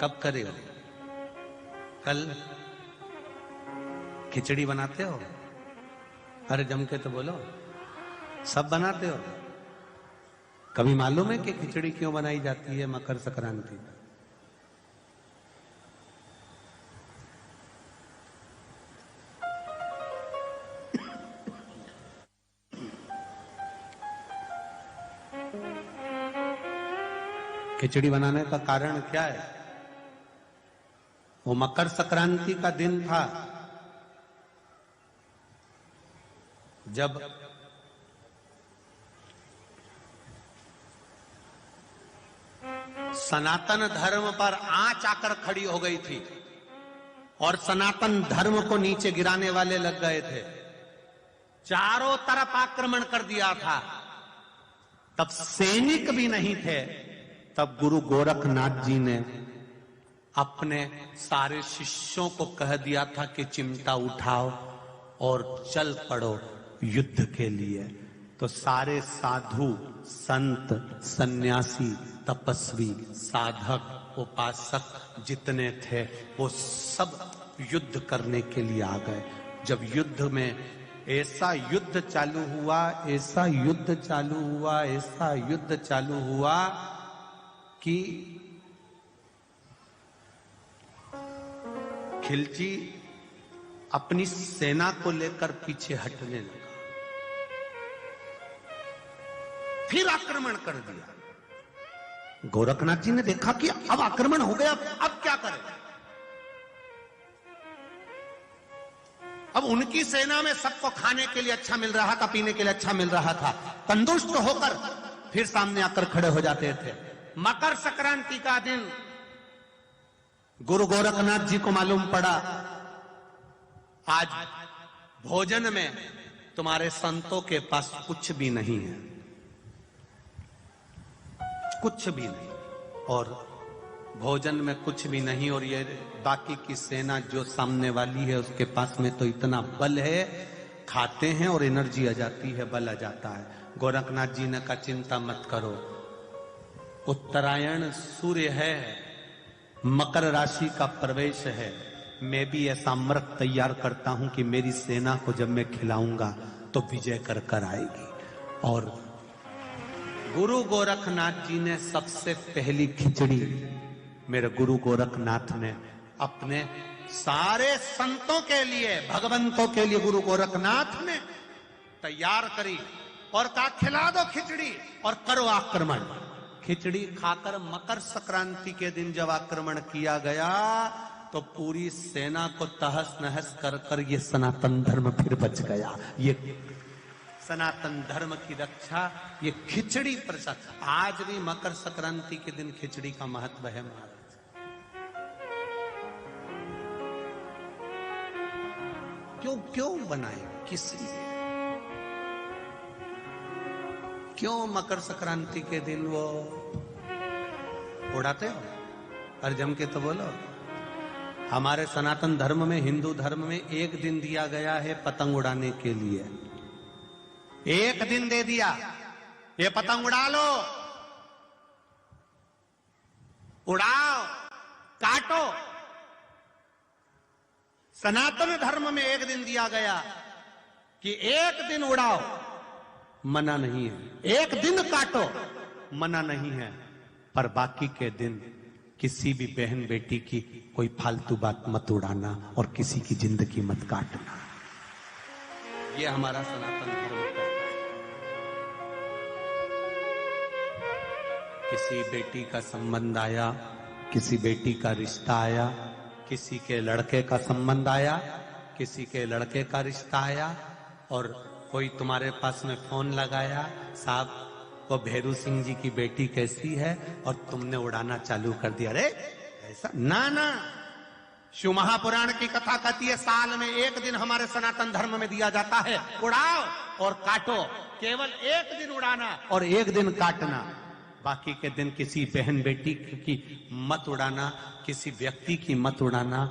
कब करे हो? कल खिचड़ी बनाते हो? अरे जम के तो बोलो, सब बनाते हो? कभी मालूम है कि खिचड़ी क्यों बनाई जाती है मकर संक्रांति में? खिचड़ी बनाने का कारण क्या है? वो मकर संक्रांति का दिन था जब सनातन धर्म पर आंच आकर खड़ी हो गई थी और सनातन धर्म को नीचे गिराने वाले लग गए थे। चारों तरफ आक्रमण कर दिया था। तब सैनिक भी नहीं थे। तब गुरु गोरखनाथ जी ने अपने सारे शिष्यों को कह दिया था कि चिमटा उठाओ और चल पड़ो युद्ध के लिए। तो सारे साधु, संत, सन्यासी, तपस्वी, साधक, उपासक जितने थे वो सब युद्ध करने के लिए आ गए। जब युद्ध में ऐसा युद्ध चालू हुआ, ऐसा युद्ध चालू हुआ, ऐसा युद्ध चालू हुआ कि खिलजी अपनी सेना को लेकर पीछे हटने लगा, फिर आक्रमण कर दिया। गोरखनाथ जी ने देखा कि अब आक्रमण हो गया, अब क्या करें? अब उनकी सेना में सबको खाने के लिए अच्छा मिल रहा था, पीने के लिए अच्छा मिल रहा था। तंदुरुस्त होकर फिर सामने आकर खड़े हो जाते थे। मकर संक्रांति का दिन गुरु गोरखनाथ जी को मालूम पड़ा आज भोजन में तुम्हारे संतों के पास कुछ भी नहीं है, कुछ भी नहीं, और भोजन में कुछ भी नहीं, और ये बाकी की सेना जो सामने वाली है उसके पास में तो इतना बल है, खाते हैं और एनर्जी आ जाती है, बल आ जाता है। गोरखनाथ जी ने कहा चिंता मत करो, उत्तरायण सूर्य है, मकर राशि का प्रवेश है, मैं भी ऐसा अमृत तैयार करता हूं कि मेरी सेना को जब मैं खिलाऊंगा तो विजय कर कर आएगी। और गुरु गोरखनाथ जी ने सबसे पहली खिचड़ी मेरे गुरु गोरखनाथ ने अपने सारे संतों के लिए, भगवंतों के लिए गुरु गोरखनाथ ने तैयार करी और कहा खिला दो खिचड़ी और करो आक्रमण। खिचड़ी खाकर मकर संक्रांति के दिन जब आक्रमण किया गया तो पूरी सेना को तहस नहस कर कर ये सनातन धर्म फिर बच गया। ये सनातन धर्म की रक्षा ये खिचड़ी प्रसाद। आज भी मकर संक्रांति के दिन खिचड़ी का महत्व है महाराज। क्यों क्यों बनाए, किस लिए, क्यों मकर संक्रांति के दिन वो उड़ाते हो? अरे जम के तो बोलो। हमारे सनातन धर्म में, हिंदू धर्म में एक दिन दिया गया है पतंग उड़ाने के लिए। एक दिन दे दिया, ये पतंग उड़ा लो, उड़ाओ, काटो। सनातन धर्म में एक दिन दिया गया कि एक दिन उड़ाओ, मना नहीं है, एक दिन काटो, मना नहीं है, पर बाकी के दिन किसी भी बहन बेटी की कोई फालतू बात मत उड़ाना और किसी की जिंदगी मत काटना। ये हमारा सनातन धर्म का। किसी बेटी का संबंध आया, किसी बेटी का रिश्ता आया, किसी के लड़के का संबंध आया, किसी के लड़के का रिश्ता आया, और कोई तुम्हारे पास में फोन लगाया, साहब वो भैरू सिंह जी की बेटी कैसी है, और तुमने उड़ाना चालू कर दिया। अरे ऐसा ना ना, शिव महापुराण की कथा कहती है साल में एक दिन हमारे सनातन धर्म में दिया जाता है, उड़ाओ और काटो। केवल एक दिन उड़ाना और एक दिन काटना, बाकी के दिन किसी बहन बेटी की मत उड़ाना, किसी व्यक्ति की मत उड़ाना।